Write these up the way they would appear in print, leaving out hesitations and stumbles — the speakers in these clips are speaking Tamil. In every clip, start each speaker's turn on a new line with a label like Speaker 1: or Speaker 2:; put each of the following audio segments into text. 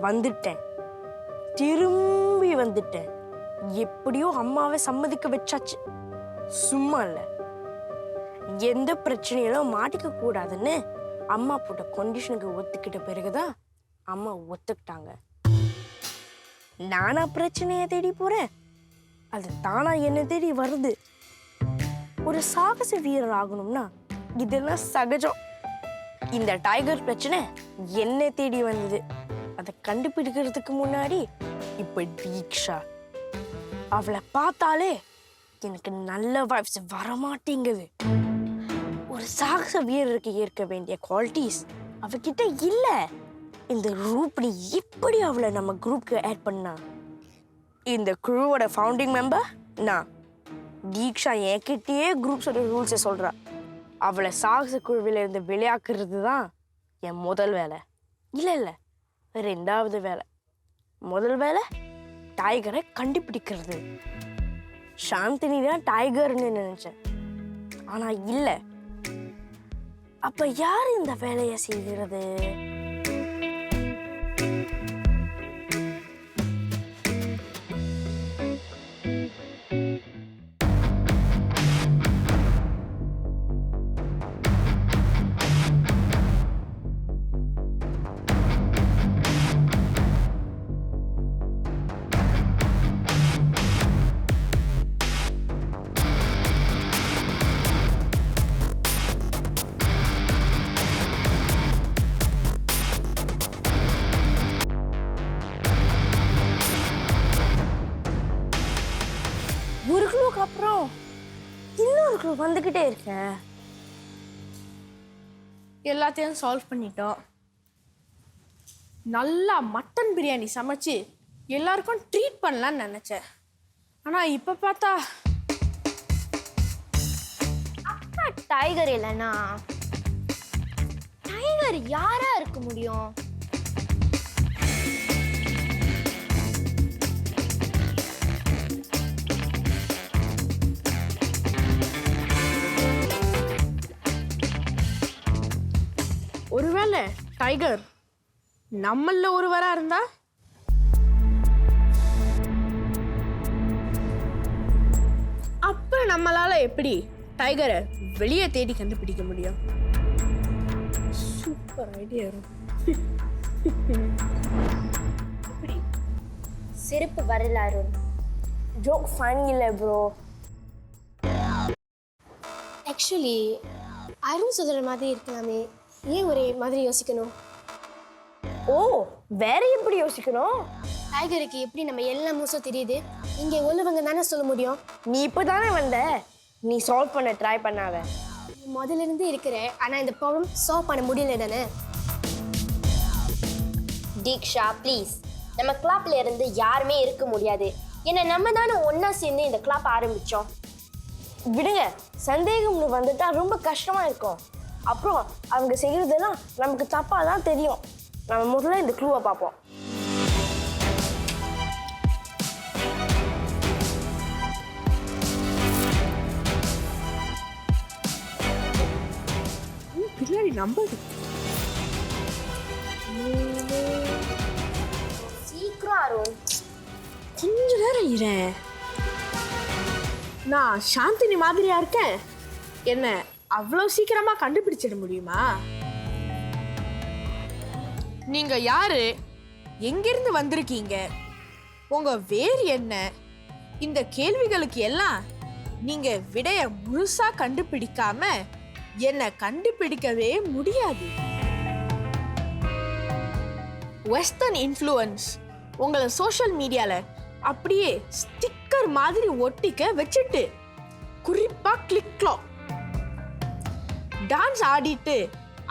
Speaker 1: நான் வந்துட்டேன், திரும்பி வந்துட்டேன். எப்படியோ அம்மாவை சம்மதிக்க வச்சாச்சு. சும்மா இல்ல, எந்த பிரச்சனையிலும் மாட்டிக்க கூடாதுன்னு அம்மா போட்ட கண்டிஷனுக்கு ஒத்துக்கிட்ட பிறகுதான் அம்மா ஒத்துக்கிட்டாங்க. நானா பிரச்சனையை தேடி போறேன், அது தானா என்ன தேடி வருது. ஒரு சாகச வீரர் ஆகணும்னா இதெல்லாம் சகஜம். இந்த டைகர் பிரச்சனை என்ன தேடி வந்தது. அதை கண்டுபிடிக்கிறதுக்கு முன்னாடி இப்ப தீக்ஷா, அவளை பார்த்தாலே எனக்கு நல்ல வைப்ஸ் வரமாட்டேங்குது. ஒரு சாகச வீரருக்கு ஏற்க வேண்டிய குவாலிட்டிஸ் அவகிட்ட இல்ல. இந்த ரூப்னி எப்படி அவளை நம்ம குரூப்க்கு ஆட் பண்ணா? இந்த குரூவோட ஃபவுண்டிங் மெம்பர் நான். தீக்ஷா என்கிட்டயே குரூப்ஸோட ரூல்ஸை சொல்றா. அவளை சாகச குழுவில இருந்து விளையாக்குறது தான் என் முதல் வேலை. இல்ல ரெண்டாவது வேலை. முதல் வேலை டைகரை கண்டுபிடிக்கிறது. சாந்தினி தான் டைகர்னு நினைச்சேன், ஆனா இல்ல. அப்ப யார் இந்த வேலையை செய்கிறது? ஒரு கிலோக்கு அப்புறம் இன்னொரு கிலோ வந்துகிட்டே இருக்க.
Speaker 2: எல்லாத்தையும் சால்வ் பண்ணிட்டோம். நல்லா மட்டன் பிரியாணி சமைச்சு எல்லாருக்கும் ட்ரீட் பண்ணலான்னு நினைச்சேன். ஆனா இப்ப பார்த்தா
Speaker 3: அக்கா டைகர் இல்லைன்னா டைகர் யாரா இருக்க முடியும்?
Speaker 2: ஒருவேளை டைகர் நம்மள ஒருவரா இருந்தா? அப்ப நம்மளால எப்படி டைகரை வெளியே தேடி கண்டுபிடிக்க முடியும்? Super idea.
Speaker 3: சிறப்பு வரல அருண்.
Speaker 1: ஜோக் ஃபன் இல்லை ப்ரோ.
Speaker 4: ஆக்சுவலி அருண் சொல்கிற மாதிரி இருக்கலாமே, ஏன் ஒரே மாதிரி யோசிக்கணும்?
Speaker 1: ஓ, வேற எப்படி யோசிக்கணும்?
Speaker 4: டைகருக்கு எப்படி நம்ம எல்லா மூசும் தெரியுது? இங்கே உள்ளவங்க தானே சொல்ல முடியும்.
Speaker 1: நீ இப்பதானே வந்த, நீ சால்வ் பண்ண ட்ரை பண்ணாத.
Speaker 4: முதல்ல இருந்து இருக்கிறேன், ஆனால் இந்த ப்ராப்ளம் சால்வ் பண்ண முடியல தானே.
Speaker 3: தீக்ஷா ப்ளீஸ், நம்ம கிளப்ல இருந்து யாருமே இருக்க முடியாது. ஏன்னா நம்ம தானே ஒன்னா சேர்ந்து இந்த கிளப் ஆரம்பிச்சோம்.
Speaker 1: விடுங்க, சந்தேகம்னு வந்துட்டா ரொம்ப கஷ்டமா இருக்கும். அப்புறம் அவங்க செய்யறதெல்லாம் நமக்கு தப்பா தான் தெரியும். நம்ம முதல்ல இந்த க்ளூவை பார்ப்போம்.
Speaker 2: பின்னாடி நம்பது
Speaker 3: சீக்கிரம் அருண்,
Speaker 2: கொஞ்ச நேரம் இரேன். நான் சாந்தினி மாதிரியா இருக்கேன்? என்ன அவ்வளவு சீக்கிரமா கண்டுபிடிச்சிட முடியுமா? நீங்க யாரு? எங்கிருந்து வந்திருக்கீங்க? உங்க வேர் என்ன? இந்த கேள்விகளுக்கு எல்லாம் நீங்க விடைய முழுசா கண்டுபிடிக்காம என்ன கண்டுபிடிக்கவே முடியாது. வெஸ்டர்ன் இன்ஃப்ளூயன்ஸ் உங்களை சோஷியல் மீடியால அப்படியே ஸ்டிக்கர் மாதிரி ஒட்டிக்க வச்சுட்டு, குறிப்பா கிளிக்லோ டான்ஸ் ஆடிட்டு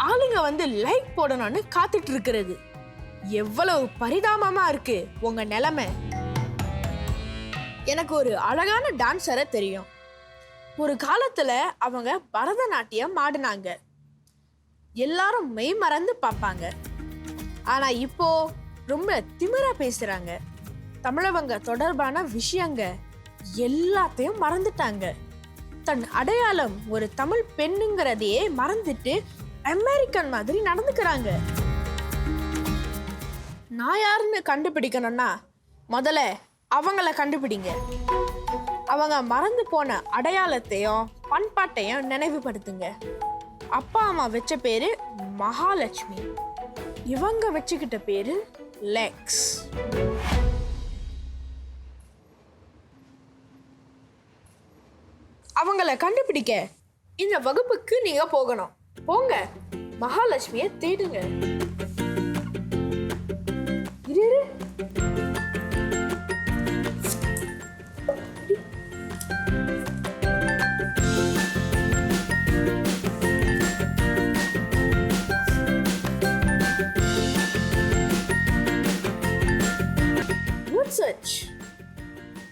Speaker 2: ஆளுங்க வந்து லைக் போடணும்னு காத்துட்டு இருக்கிறது. எவ்வளவு பரிதாபமா இருக்கு உங்க நிலைமை. எனக்கு ஒரு அழகான டான்ஸரை தெரியும். ஒரு காலத்துல அவங்க பரதநாட்டியம் ஆடினாங்க. எல்லாரும் மெய் மறந்து பார்ப்பாங்க. ஆனா இப்போ ரொம்ப திமிரா பேசுறாங்க. தமிழவங்க தொடர்பான விஷயங்க எல்லாத்தையும் மறந்துட்டாங்க. தன் அடையாளம் ஒரு தமிழ் பெண்ணுங்கிறதையே மறந்துட்டு அமெரிக்கன் மாதிரி நடந்துக்கிறாங்க. நான் யாருன்னு கண்டுபிடிக்கணும்னா முதல்ல அவங்கள கண்டுபிடிங்க. அவங்க மறந்து போன அடையாளத்தையும் பண்பாட்டையும் நினைவுபடுத்துங்க. அப்பா அம்மா வச்ச பேரு மகாலட்சுமி, இவங்க வச்சுக்கிட்ட பேரு லெக்ஸ். அவங்கள கண்டுபிடிக்க இந்த வகுப்புக்கு நீங்க போகணும். போங்க, மகாலட்சுமியை தேடுங்க. இரு இரு. Search.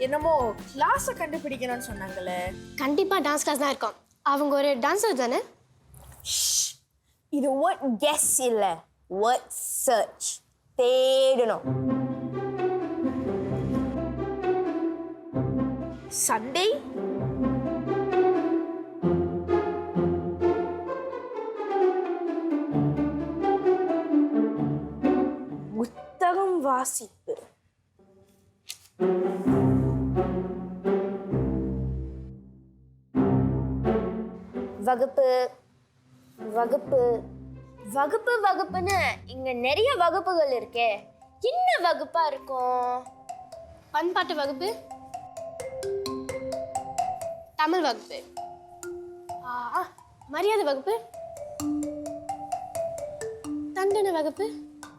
Speaker 2: என்னமோ கிளாஸை கண்டுபிடிக்கணும்னு சொன்னாங்களே.
Speaker 4: கண்டிப்பாக டான்ஸ் கிளாஸ் தான் இருக்கும். அவங்க ஒரு டான்ஸர் தானே?
Speaker 1: இது வேர்ட் கெஸ் இல்ல, வேர்ட் சர்ச். தேடணும்.
Speaker 2: சண்டே
Speaker 1: புத்தகம் வாசிப்பு.
Speaker 3: வகுப்பு வகுப்பு வகுப்பு வகுப்புன்னு இங்க நிறைய வகுப்புகள் இருக்கே. என்ன வகுப்பா இருக்கும்?
Speaker 4: பண்பாட்டு வகுப்பு, தமிழ் வகுப்பு, மரியாதை வகுப்பு, தண்டனை வகுப்பு.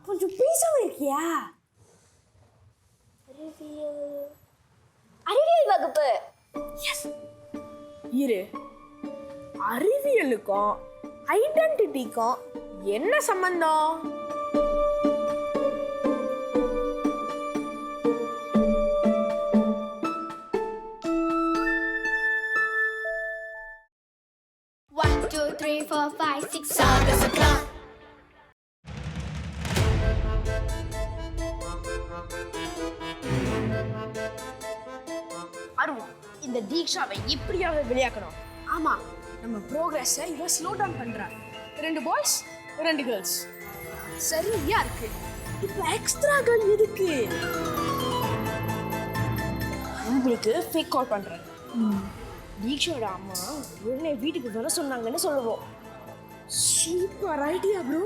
Speaker 1: கொஞ்சம் பேசாம இருக்கியா?
Speaker 3: அறிவியல் வகுப்பு.
Speaker 2: இரு, அறிவியலுக்கும் ஐடென்டிட்டிக்கும் என்ன சம்பந்தம்?
Speaker 1: அருண், இந்த தீக்ஷாவை எப்படியாவது வெளியாக்கணும்.
Speaker 2: ஆமா, நம்ம ப்ரோக்ரஸை இவ ஸ்லோ டவுன் பண்றா. 2 பாய்ஸ் 2 கேர்ள்ஸ் சரியா இருக்கு. இப்போ எக்ஸ்ட்ரா கேர்ள் எதுக்கு?
Speaker 1: உங்களுக்கு ஃபேக் கால் பண்றேன். தீக்ஷாவோட அம்மா உடனே வீட்டுக்கு வர சொன்னாங்கன்னு சொல்லுவோம்.
Speaker 2: Super idea bro.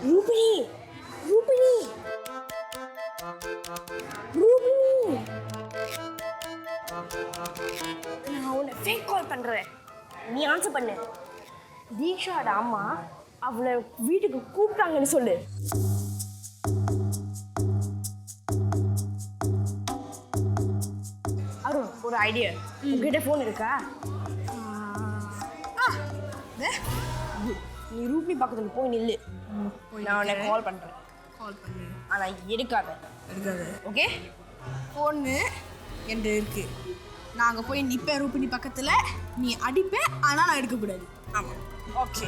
Speaker 1: Rubini, Rubini, Rubini, நான் உன்னை ஃபேக் கால் பண்றேன். நீ ஆன்சர் பண்ணு. தீக்ஷாவோட அம்மா அவளை வீட்டுக்கு கூப்பிட்டாங்கன்னு சொல்லு. அருண், ஒரு ஐடியா. உங்ககிட்ட ஃபோன் இருக்கா? நீ ரூபினி பக்கத்துல போய் நில்லு. நான் உன்னை கால் பண்றேன்.
Speaker 2: கால் பண்ணு.
Speaker 1: ஆனா எடுக்காத.
Speaker 2: இருக்காது.
Speaker 1: ஓகே?
Speaker 2: ஃபோனு என்கிட்ட இருக்கு. நான் அங்கே போய் நிற்பேன் ரூபினி பக்கத்தில். நீ அடிப்பேன், ஆனால் நான் எடுக்கக்கூடாது. ஆமாம், ஓகே.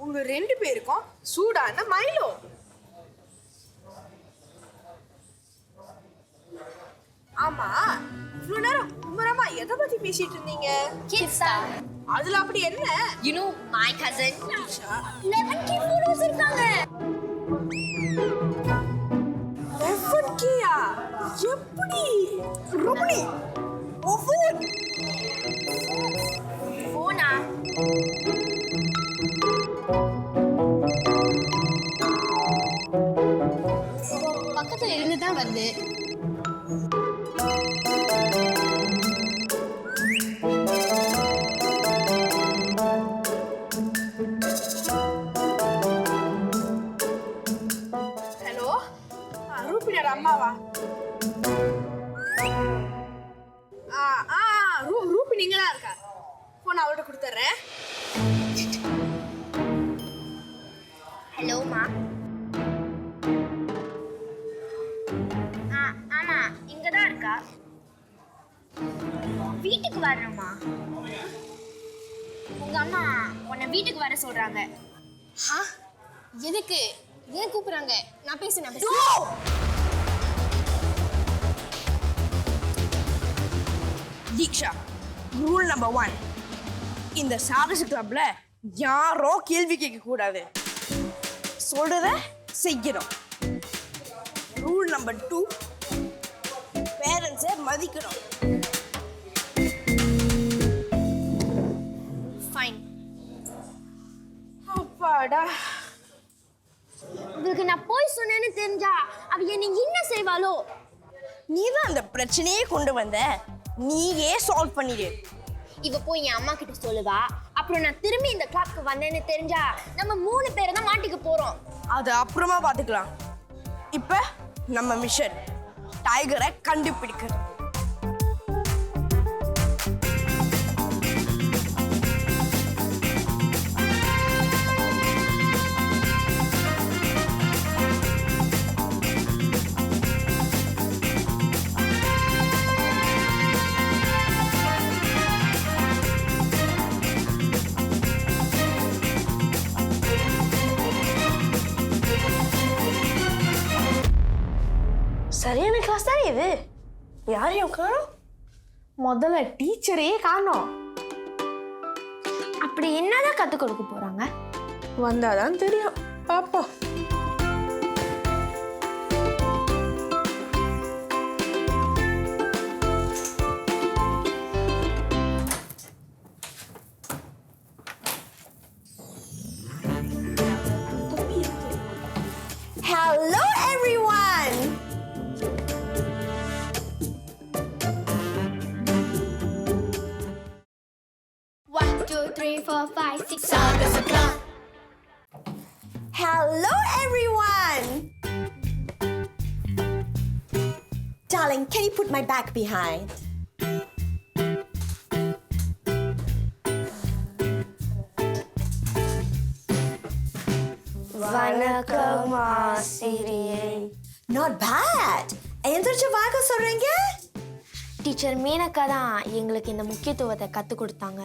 Speaker 2: உங்க 2 பேருக்கும் சூடான மைலோ. ஆமா, இவ்வளவு நேரம் உமரமா எதை பத்தி பேசிட்டு இருந்தீங்க?
Speaker 3: Kids.
Speaker 2: அதுல அப்படி என்ன?
Speaker 3: You know my cousin. 11K photos இருக்காங்க.
Speaker 2: 11K-யா? எப்படி? ரூபினி, ஓஃபோன்.
Speaker 3: போனா
Speaker 4: பக்கத்தில் இருந்து தான் வருது.
Speaker 2: ஹலோ, ரூபினியோட அம்மாவா? ரூபினி இங்கே தான் இருக்கா. ஃபோன் அவள்கிட்ட கொடுத்துட்றேன்.
Speaker 3: ஹலோமா. ஆமா, இங்க தான் இருக்கா. வீட்டுக்கு வரணுமா? உங்க அம்மா உன்னை வீட்டுக்கு வர சொல்றாங்க.
Speaker 4: எதுக்கு? ஏன் கூப்பிடுறாங்க? நான் பேசுறேன்.
Speaker 1: தீக்ஷா, ரூல் நம்பர் 1, இந்த சாகச கிளப்ல யாரோ கேள்வி கேட்க கூடாது, சொல்றத செய்யணும். ரூல் நம்பர் 2, பேரண்ட்ஸை மதிக்கணும்.
Speaker 3: ஃபைன்.
Speaker 1: அப்பாடா,
Speaker 3: உங்களுக்கு நான் போய் சொன்னேன்னு தெரிஞ்சா அவ என்னை என்ன செய்வாளோ?
Speaker 1: நீ தான் அந்த பிரச்சனையே கொண்டு வந்த, நீயே சால்வ் பண்ணிடு.
Speaker 3: இவ போய் என் அம்மா கிட்ட சொல்லுவா. அப்புறம் நான் திரும்பி இந்த கிளப்க்கு வந்தேன்னு தெரிஞ்சா நம்ம 3 பேரை தான் மாட்டிக்க போறோம்.
Speaker 1: அது அப்புறமா பார்த்துக்கலாம். இப்ப நம்ம மிஷன் டைகரை கண்டுபிடிக்கிறது. சரியான கிளாஸ் தானே இது, யாரையும் காணோம்.
Speaker 2: முதல்ல டீச்சரே காணோம்.
Speaker 3: அப்படி என்னதான் கத்துக் கொடுக்க போறாங்க?
Speaker 2: வந்தாதான் தெரியும், பாப்போம்.
Speaker 1: Hello everyone.
Speaker 4: One, two, three, four, five, six. Sagas Club.
Speaker 5: Hello, everyone! Darling, can you put my bag behind?
Speaker 1: வணக்கம் ஆசிரியை.
Speaker 5: Not bad. எந்திரிச்சு வாங்க சொல்றீங்க?
Speaker 3: டீச்சர் மீனக்கா தான் எங்களுக்கு இந்த முக்கியத்துவத்தை கத்துக் கொடுத்தாங்க.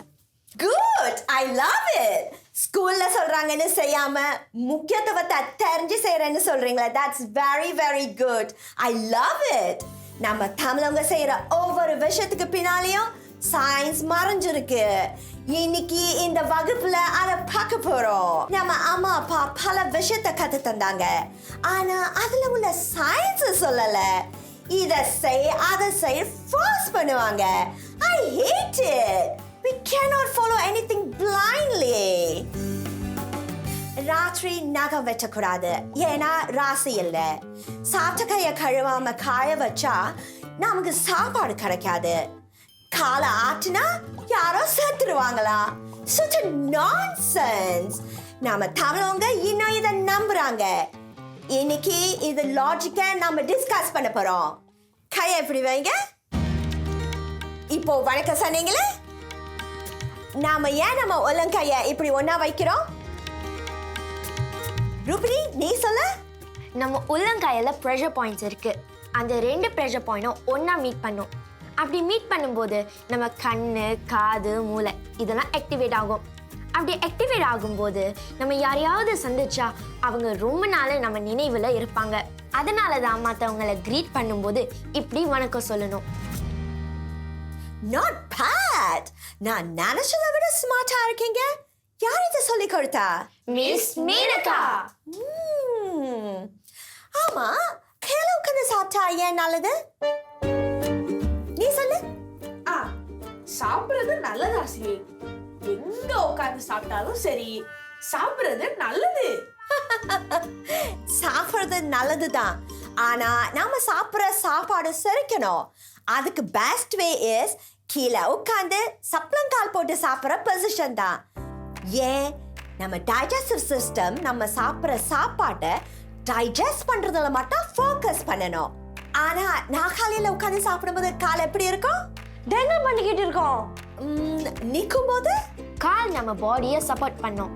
Speaker 5: Good! I love it! ஸ்கூல்ல சொல்றாங்கன்னு செய்யாம முக்கியத்துவத்தை தெரிஞ்சு செய்யறேன்னு சொல்றீங்களா? That's very, very good. I love it! நம்ம தமிழவங்க செய்யற ஒவ்வொரு விஷயத்துக்கு பின்னாலேயும் சயின்ஸ் மறைஞ்சிருக்கு. இன்னைக்கு இந்த வகுப்புல அதை பார்க்க போறோம். நம்ம அம்மா அப்பா பல விஷயத்தை கத்து தந்தாங்க, ஆனா அதுல உள்ள சயின்ஸ் சொல்லல. இத செய் அதை செய் ஃபோர்ஸ் பண்ணுவாங்க. I hate it. We cannot follow anything blindly. ராத்திரி நகம் வெட்டக்கூடாது, ஏன்னா ராசி இல்லை. சாப்பிட்ட கையை கழுவாம காய வச்சா நமக்கு சாப்பாடு கிடைக்காது. காலை ஆட்டினா யாரோ செத்துருவாங்களா? Such a nonsense. நாம தமிழவங்க இன்னும் இதை நம்புறாங்க. இன்னைக்கு இது லாஜிக்கா நாம டிஸ்கஸ் பண்ண போறோம். கையை எப்படி வைங்க. இப்போ வணக்கம் சொன்னீங்களே, நாம ஏன் நம்ம உள்ளங்கைய இப்படி ஒண்ணா வைக்கிறோம்? ரூபினி, நீ சொல்ல.
Speaker 3: நம்ம உள்ளங்காயில ப்ரெஷர் பாயிண்ட்ஸ் இருக்கு. அந்த 2 ப்ரெஷர் பாயிண்ட்டும் ஒண்ணா மீட் பண்ணும். அப்படி மீட் பண்ணும்போது நம்ம கண்ணு, காது, மூளை இதெல்லாம் ஆக்டிவேட் ஆகும். அப்படி ஆக்டிவேட் ஆகும்போது நம்ம யாரையாவது சந்திச்சா அவங்க ரொம்ப நாள் நம்ம நினைவுல இருப்பாங்க. அதனால தான் மற்றவங்களை கிரீட் பண்ணும்போது இப்படி வணக்கம் சொல்லணும்.
Speaker 5: Not bad. நான் நினைச்சதை விட ஸ்மார்ட்டா இருக்கீங்க. யார் இதை சொல்லி கொடுத்தா?
Speaker 3: மிஸ் மீனக்கா.
Speaker 5: ஆமா, கீழே உட்காந்து சாப்பிட்டா ஏன் நல்லது? நீ சொல்லு.
Speaker 2: சாப்பிடுறது நல்லது ஆசிரியை. எங்க உட்கார்ந்து சாப்பிட்டாலும் சரி, சாப்பிடுறது நல்லது.
Speaker 5: சாப்பிடுறது நல்லதுதான், ஆனா நாம சாப்பிடுற சாப்பாடு செரிக்கணும். அதுக்கு பெஸ்ட் வே இஸ் கீழே உட்காந்து சப்ளங்கால் போட்டு சாப்பிடுற பொசிஷன் தான். ஏன், நம்ம டைஜஸ்டிவ் சிஸ்டம் நம்ம சாப்பிடுற சாப்பாட்டை டைஜஸ்ட் பண்றதுல மட்டும் ஃபோக்கஸ் பண்ணணும். ஆனா நான் காலையில உட்காந்து சாப்பிடும்போது கால் எப்படி இருக்கும்?
Speaker 1: என்ன பண்ணிக்கிட்டு இருக்கோம்?
Speaker 5: நிற்கும் போது
Speaker 3: கால் நம்ம பாடியை சப்போர்ட் பண்ணும்.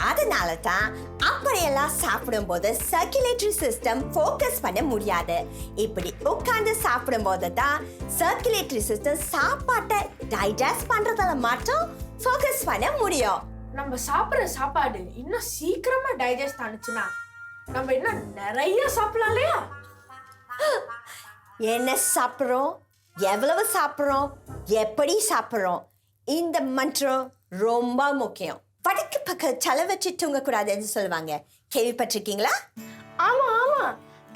Speaker 5: அதனால தான் அப்படியெல்லாம் சாப்பிடும்போது சர்க்குலேட்டரி சிஸ்டம் ஃபோக்கஸ் பண்ண முடியாது. இப்படி உட்கார்ந்து சாப்பிடும்போது தான் சர்க்குலேட்டரி சிஸ்டம் சாப்பாட்டை டைஜஸ்ட் பண்றதுல மட்டும் ஃபோக்கஸ் பண்ண முடியும்.
Speaker 2: நம்ம சாப்பிடுற சாப்பாடு இன்னும் சீக்கிரமா டைஜஸ்ட் ஆனிச்சுன்னா நம்ம இன்னும் நிறைய சாப்பிடலாம் இல்லையா?
Speaker 5: என்ன சாப்பிடுறோம்? எவ்வளவு சாப்பிட்றோம், எப்படி சாப்பிட்றோம், இந்த மன்றம் ரொம்ப முக்கியம். வடக்கு பக்கம் தலை வச்சு தூங்கக்கூடாதுன்னு சொல்லுவாங்க, கேள்விப்பட்டிருக்கீங்களா?
Speaker 1: ஆமா ஆமா,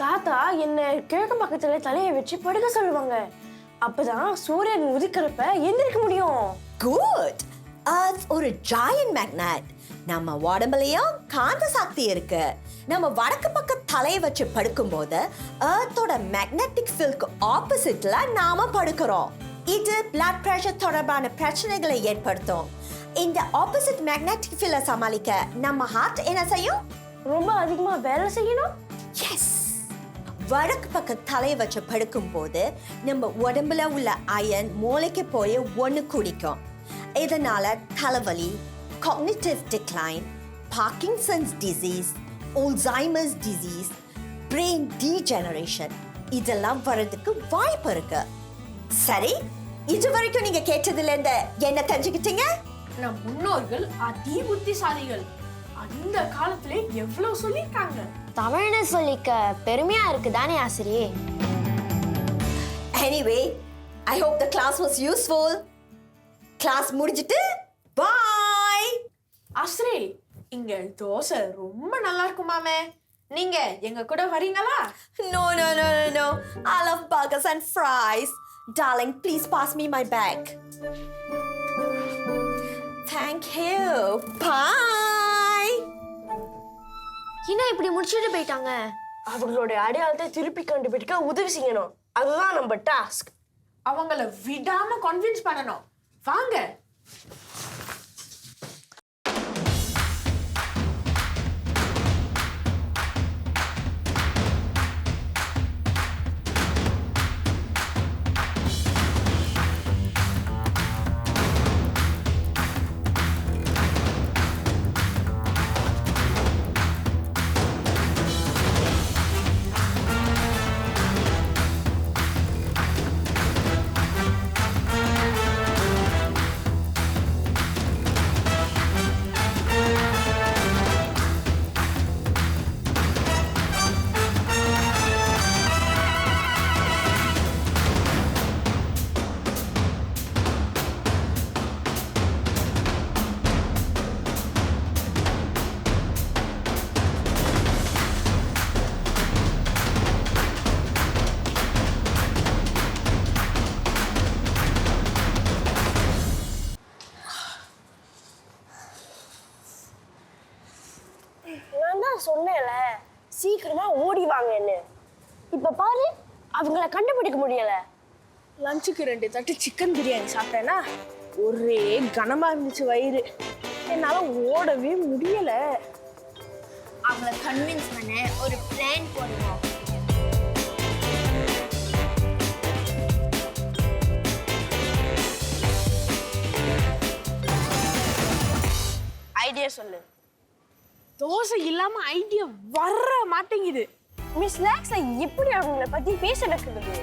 Speaker 1: தாத்தா என்ன கிழக்கு பக்கத்துல தலையை வச்சு படுக்க சொல்லுவாங்க. அப்பதான் சூரியன் உதிக்கிறப்ப எந்திரிக்க முடியும்.
Speaker 5: குட். Earth ஒரு giant magnet. நம்ம உடம்புலயும் காந்த சக்தி இருக்கு. நம்ம வடக்கு பக்கம் தலையை வச்சு படுக்கும்போது Earthோட மேக்னெட்டிக் ஃபீல்டுக்கு ஆப்போசிட்ல நாம படுக்கிறோம். இது பிளட் பிரஷர் தொடர்பான பிரச்சனைகளை ஏற்படுத்தும். இந்த ஆப்போசிட் மேக்னெட்டிக் ஃபீல்டை சமாளிக்க நம்ம ஹார்ட் என்ன செய்யும்?
Speaker 1: ரொம்ப அதிகமா வேலை செய்யணும்.
Speaker 5: எஸ், வடக்கு பக்கம் தலையை வச்சு படுக்கும்போது நம்ம உடம்புல உள்ள அயன் மூளைக்கு போய் ஒன்று குடிக்கும். இதனால தலைவலி, cognitive decline, Parkinson's disease, Alzheimer's disease, brain degeneration இதெல்லாம் வரதுக்கு வாய்ப்பு இருக்கு. சரி, இது வரைக்கும் நீங்க கேட்டதுல இருந்து என்ன தெரிஞ்சுக்கிட்டீங்க?
Speaker 2: நம் முன்னோர்கள் அதி புத்திசாலிகள். அந்த காலத்துல எவ்வளவு சொல்லியிருக்காங்க.
Speaker 3: தமிழ்னு சொல்லிக்க பெருமையா இருக்கு தானே ஆசிரியே?
Speaker 5: Anyway, I hope the class was useful. Class முடிஞ்சிட்டு bye.
Speaker 2: ஆஸ்ரே, இங்க தோசை ரொம்ப நல்லா இருக்குமாமே. நீங்க எங்க கூட வரீங்களா?
Speaker 5: No, no, no, no, no. I love burgers and fries. Darling, please pass me my bag. Thank you. Bye.
Speaker 3: என்ன இப்படி முடிச்சுட்டு போயிட்டாங்க?
Speaker 1: அவங்களோட அடையாளத்தை திருப்பி கண்டுபிடிக்க உதவி செய்யணும். அதுதான் நம்ம டாஸ்க்.
Speaker 2: அவங்கள விடாம கன்வின்ஸ் பண்ணணும். வாங்க.
Speaker 1: நான் தான் சொன்னேன்ல, சீக்கிரமா ஓடி வாங்கன்னு. இப்ப பாரு, அவங்கள கண்டுபிடிக்க முடியல.
Speaker 2: லஞ்சுக்கு 2 தட்டு சிக்கன் பிரியாணி சாப்பிட்டேன்னா ஒரே கனமா இருந்துச்சு வயிறு. என்னால ஓடவே முடியல.
Speaker 3: அவங்கள கன்வின்ஸ் பண்ண ஒரு பிளான் போடணும்.
Speaker 1: ஐடியா சொல்லு.
Speaker 2: தோசை இல்லாம ஐடியா வர மாட்டேங்குது.
Speaker 1: மிஸ் லாக்ஸ்ல எப்படி அவங்கள பத்தி பேச வைக்கிறது?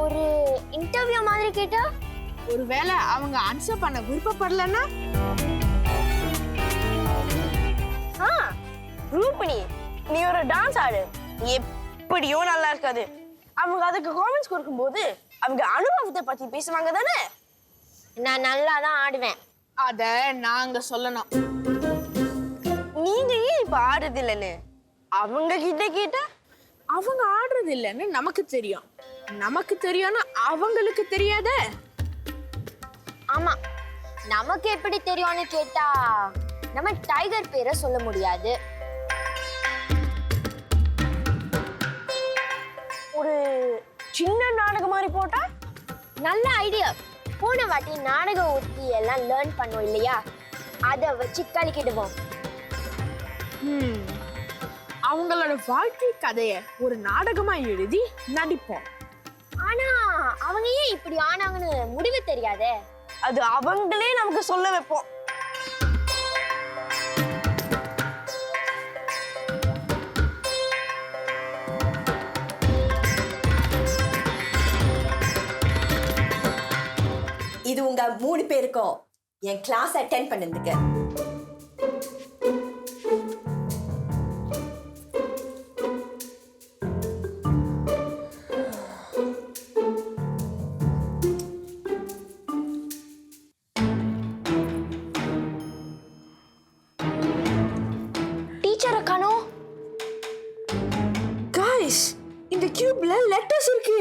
Speaker 3: ஒரு இன்டர்வியூ மாதிரி கேட்டா?
Speaker 2: ஒருவேளை அவங்க ஆன்சர் பண்ண விருப்பப்படலன்னா?
Speaker 1: ரூபினி, நீ ஒரு டான்ஸ் ஆடு. எப்படியோ நல்லா இருக்காது. அவங்க அதுக்கு காமெண்ட்ஸ் கொடுக்கும்போது அவங்க அனுபவத்தை பத்தி பேசுவாங்க தானே.
Speaker 3: நான் நல்லா தான் ஆடுவேன்.
Speaker 2: அத நாங்க சொல்லணும்.
Speaker 1: நீங்க ஏன் இப்ப ஆடுறது இல்லைன்னு அவங்க கிட்ட கேட்டா?
Speaker 2: அவங்க ஆடுறது இல்லைன்னு நமக்கு தெரியும். நமக்கு தெரியும்னா அவங்களுக்கு தெரியாதே.
Speaker 3: ஆமா, நமக்கு எப்படி தெரியும்னு கேட்டா நம்ம டைகர் பேரை சொல்ல முடியாது.
Speaker 1: ஒரு சின்ன நாடகம் மாதிரி போட்டா?
Speaker 3: நல்ல ஐடியா. போன வாட்டி நாடகம் ஊத்தி எல்லாம் லேர்ன் பண்ணோம் இல்லையா, அதை வச்சு கலக்கிடுவோம்.
Speaker 2: அவங்களோட வாழ்க்கை கதைய ஒரு நாடகமா எழுதி நடிப்போம்.
Speaker 3: ஆனா அவங்க ஏன் இப்படி ஆனாங்கன்னு முடிவு தெரியாதே.
Speaker 1: அது அவங்களே நமக்கு சொல்ல வைப்போம்.
Speaker 5: இது உங்க 3 பேருக்கும் என் கிளாஸ் அட்டென்ட் பண்ணதுக்கு.
Speaker 2: காய்ஸ் இந்த கியூப்ல லெட்டர்ஸ் இருக்கு